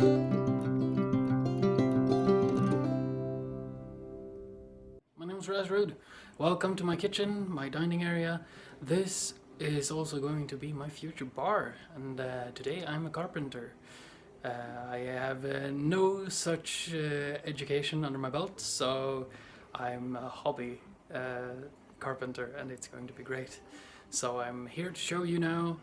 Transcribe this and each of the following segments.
My name is Razrud. Welcome to my kitchen, my dining area. This is also going to be my future bar, and today I'm a carpenter. I have no such education under my belt, so I'm a hobby carpenter, and it's going to be great. So I'm here to show you now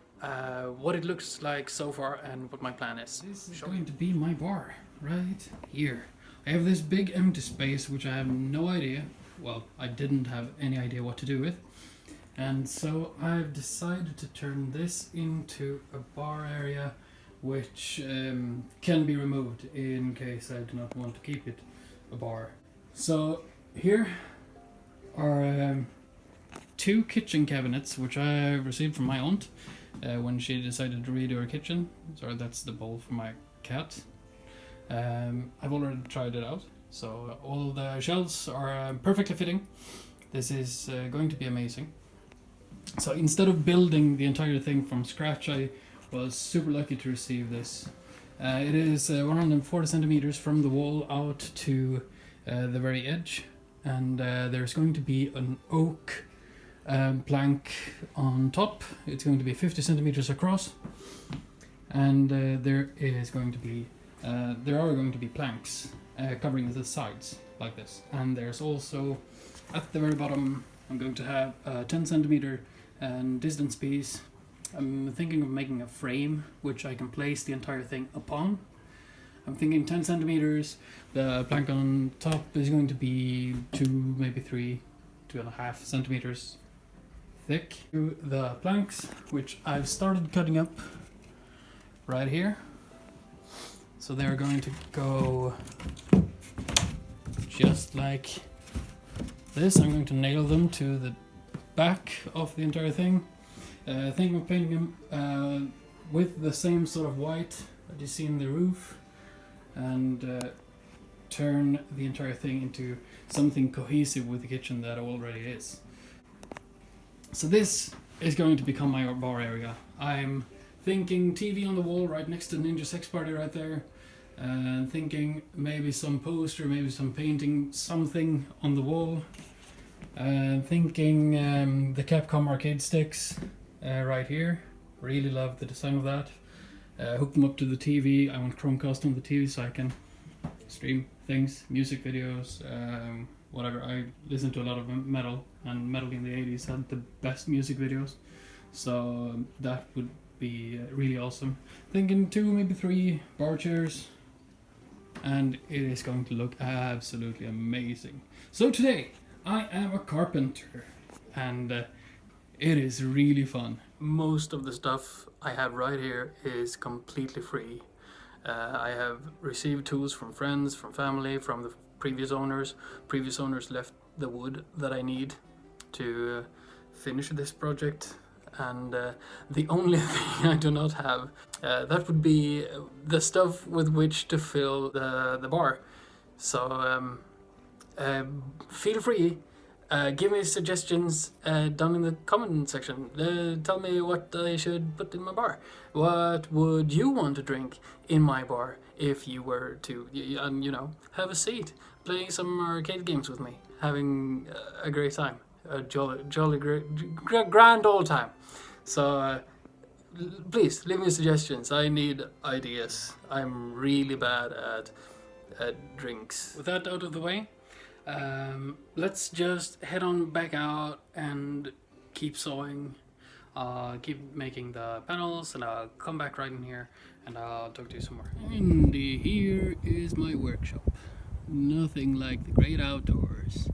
what it looks like so far and what my plan is. This is going to be my bar right here. I have this big empty space which I have no idea, well, I didn't have any idea what to do with. And so I've decided to turn this into a bar area which can be removed in case I do not want to keep it a bar. So here are two kitchen cabinets which I received from my aunt when she decided to redo her kitchen. Sorry, that's the bowl for my cat. I've already tried it out, so all the shelves are perfectly fitting. This is going to be amazing. So instead of building the entire thing from scratch, I was super lucky to receive this. It is 140 centimeters from the wall out to the very edge, and there's going to be an oak plank on top. It's going to be 50 centimeters across, and there are going to be planks covering the sides like this. And there's also at the very bottom I'm going to have a 10 centimeter distance piece. I'm thinking of making a frame which I can place the entire thing upon. I'm thinking 10 centimeters. The plank on top is going to be 2, maybe 3, 2.5 centimeters thick. The planks, which I've started cutting up right here. So they're going to go just like this. I'm going to nail them to the back of the entire thing. Thinking of painting them with the same sort of white that you see in the roof, and turn the entire thing into something cohesive with the kitchen that already is. So this is going to become my bar area. I'm thinking TV on the wall right next to Ninja Sex Party right there, and thinking maybe some poster, maybe some painting, something on the wall. Thinking the Capcom arcade sticks right here. Really love the design of that. Hook them up to the TV. I want Chromecast on the TV so I can stream things, music videos, whatever. I listen to a lot of metal, and metal in the 80s had the best music videos, so that would be really awesome. Thinking 2, maybe 3 bar chairs, and it is going to look absolutely amazing. So today I am a carpenter, and it is really fun. Most of the stuff I have right here is completely free. I have received tools from friends, from family, from the previous owners. Previous owners left the wood that I need to finish this project, and the only thing I do not have, that would be the stuff with which to fill the bar. So feel free. Give me suggestions down in the comment section. Tell me what I should put in my bar. What would you want to drink in my bar if you were to, have a seat, playing some arcade games with me, having a great time, a jolly great, grand old time. So please leave me suggestions. I need ideas. I'm really bad at drinks. With that out of the way, let's just head on back out and keep sewing, keep making the panels, and I'll come back right in here and I'll talk to you some more. And here is my workshop. Nothing like the great outdoors.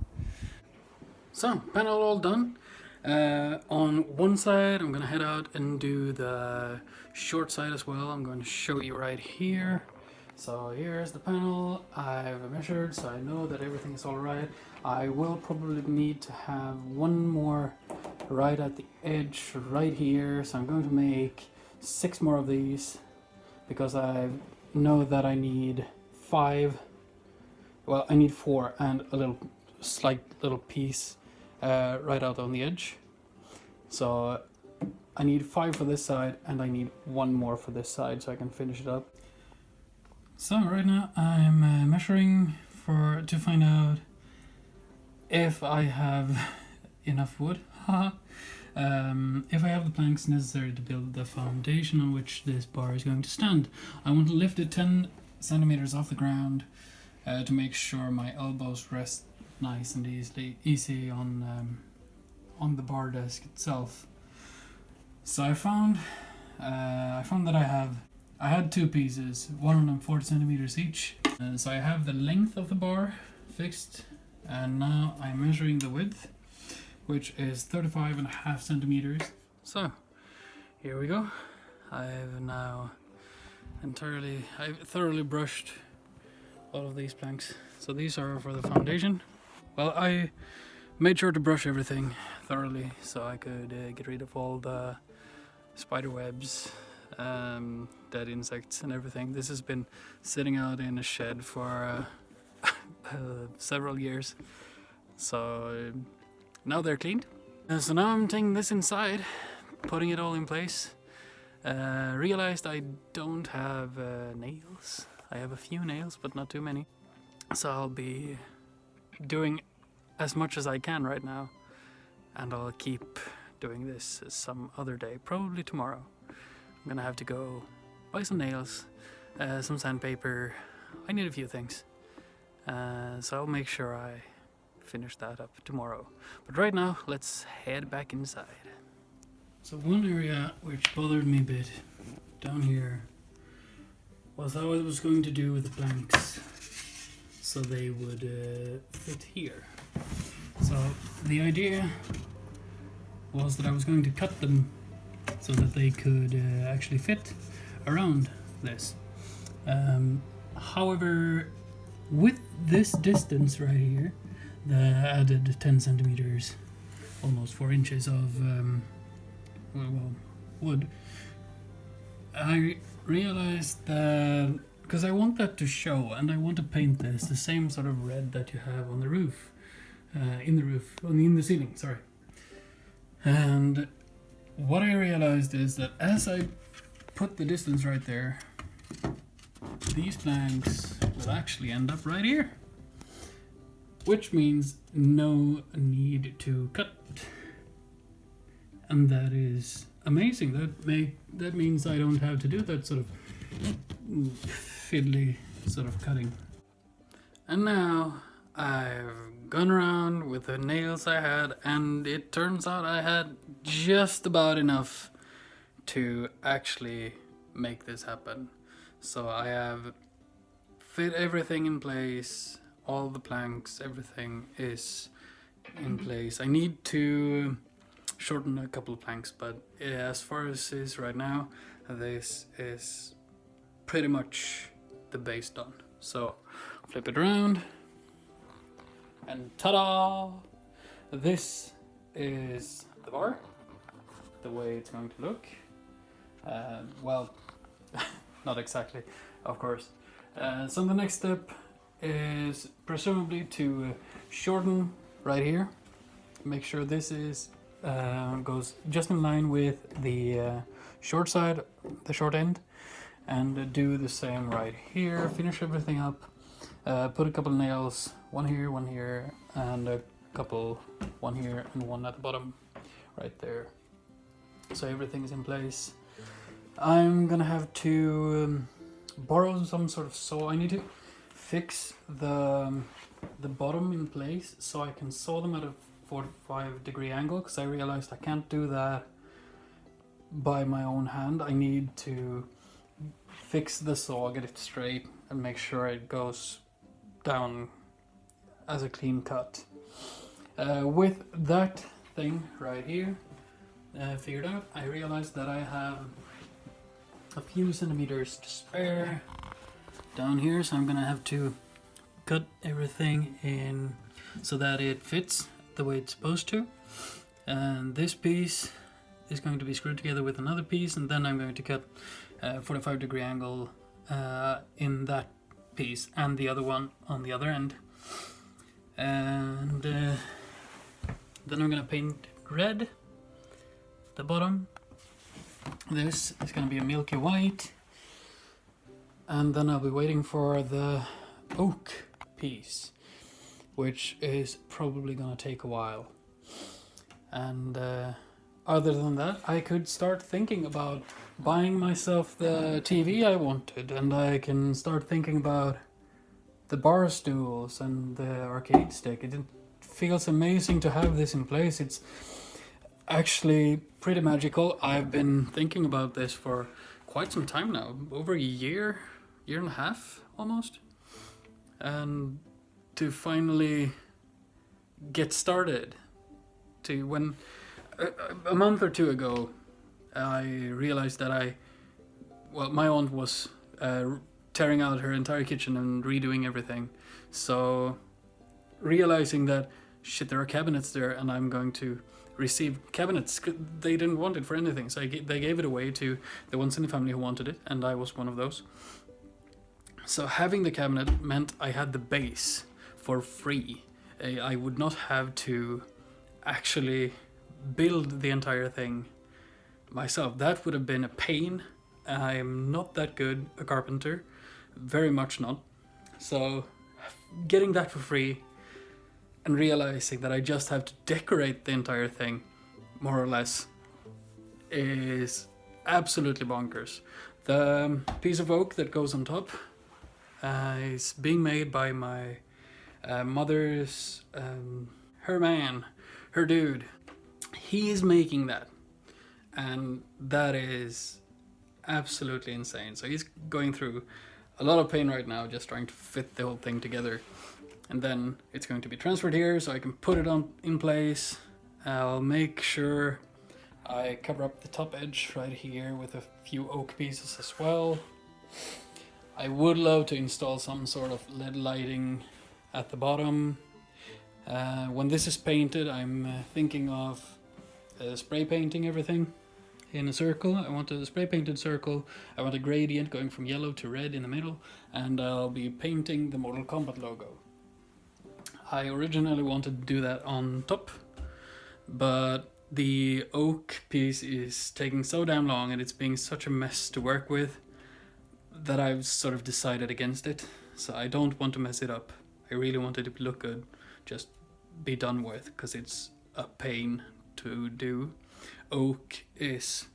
So, panel all done. On one side I'm gonna head out and do the short side as well. I'm going to show you right here. So here's the panel. I've measured, so I know that everything is all right. I will probably need to have one more right at the edge right here, so I'm going to make 6 more of these because I know that I need 5. Well, I need 4 and a slight little piece right out on the edge. So I need 5 for this side, and I need 1 more for this side so I can finish it up. So right now I'm measuring to find out if I have enough wood. If I have the planks necessary to build the foundation on which this bar is going to stand. I want to lift it 10 centimeters off the ground to make sure my elbows rest nice and easy on the bar desk itself. So I found that I had two pieces, 140 centimeters each. So I have the length of the bar fixed, and now I'm measuring the width, which is 35.5 centimeters. So here we go. I've thoroughly brushed all of these planks. So these are for the foundation. Well, I made sure to brush everything thoroughly so I could get rid of all the spider webs, dead insects and everything. This has been sitting out in a shed for several years, so now they're cleaned. So now I'm taking this inside, putting it all in place. Realized I don't have nails. I have a few nails, but not too many. So I'll be doing as much as I can right now, and I'll keep doing this some other day, probably tomorrow. I'm gonna have to go buy some nails, some sandpaper. I need a few things. So I'll make sure I finish that up tomorrow. But right now, let's head back inside. So one area which bothered me a bit down here was how I was going to do with the planks so they would fit here. So the idea was that I was going to cut them so that they could actually fit around this. However, with this distance right here, the added 10 centimeters, almost 4 inches of wood, I realized that because I want that to show, and I want to paint this the same sort of red that you have on the roof, in the ceiling, sorry. And what I realized is that as I put the distance right there, these planks will actually end up right here, which means no need to cut. And that is amazing. That means I don't have to do that sort of fiddly sort of cutting. And now I've gone around with the nails I had, and it turns out I had just about enough to actually make this happen. So I have fit everything in place, all the planks, everything is in place. I need to shorten a couple of planks, but as far as it is right now, this is pretty much the base done. So flip it around, and ta-da! This is the bar, the way it's going to look. Well, not exactly, of course. So the next step is presumably to shorten right here. Make sure this is goes just in line with the short side, the short end, and do the same right here. Finish everything up. Put a couple nails, one here, and a couple, one here and one at the bottom, right there. So everything is in place. I'm gonna have to borrow some sort of saw. I need to fix the bottom in place so I can saw them at a 45-degree angle, because I realized I can't do that by my own hand. I need to fix the saw, get it straight, and make sure it goes down as a clean cut. With that thing right here figured out, I realized that I have a few centimeters to spare down here, so I'm gonna have to cut everything in so that it fits the way it's supposed to. And this piece is going to be screwed together with another piece, and then I'm going to cut 45-degree angle in that piece and the other one on the other end. And then I'm gonna paint red the bottom. This is gonna be a milky white, and then I'll be waiting for the oak piece, which is probably gonna take a while. And other than that, I could start thinking about buying myself the TV I wanted, and I can start thinking about the bar stools and the arcade stick. It feels amazing to have this in place. It's actually pretty magical. I've been thinking about this for quite some time now, over a year and a half almost. And to finally get started, to when a month or two ago, I realized that my aunt was tearing out her entire kitchen and redoing everything. So realizing that, shit, there are cabinets there and I'm going to receive cabinets. They didn't want it for anything, so they gave it away to the ones in the family who wanted it, and I was one of those. So having the cabinet meant I had the base for free. I would not have to actually build the entire thing myself. That would have been a pain. I'm not that good a carpenter, very much not. So getting that for free and realizing that I just have to decorate the entire thing, more or less, is absolutely bonkers. The piece of oak that goes on top is being made by my mother's, her dude. He is making that, and that is absolutely insane. So he's going through a lot of pain right now just trying to fit the whole thing together, and then it's going to be transferred here so I can put it on in place. I'll make sure I cover up the top edge right here with a few oak pieces as well. I would love to install some sort of LED lighting at the bottom. When this is painted, I'm thinking of spray painting everything in a circle. I want a spray painted circle. I want a gradient going from yellow to red in the middle, and I'll be painting the Mortal Kombat logo. I originally wanted to do that on top, but the oak piece is taking so damn long and it's being such a mess to work with that I've sort of decided against it. So I don't want to mess it up. I really want it to look good, just be done with, because it's a pain to do. Oak is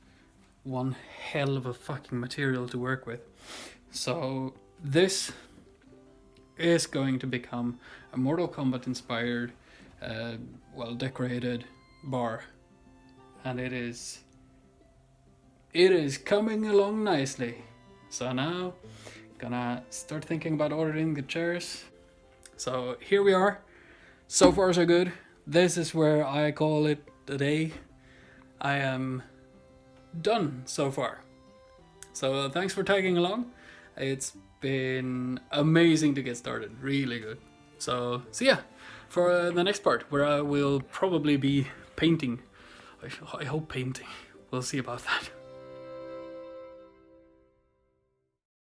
one hell of a fucking material to work with. So this is going to become a Mortal Kombat inspired, well decorated bar, and it is coming along nicely. So now gonna start thinking about ordering the chairs. So here we are. So far so good. This is where I call it a day. I am done so far. So thanks for tagging along. It's been amazing to get started. Really good. So see ya for the next part, where I will probably be painting. I hope painting. We'll see about that.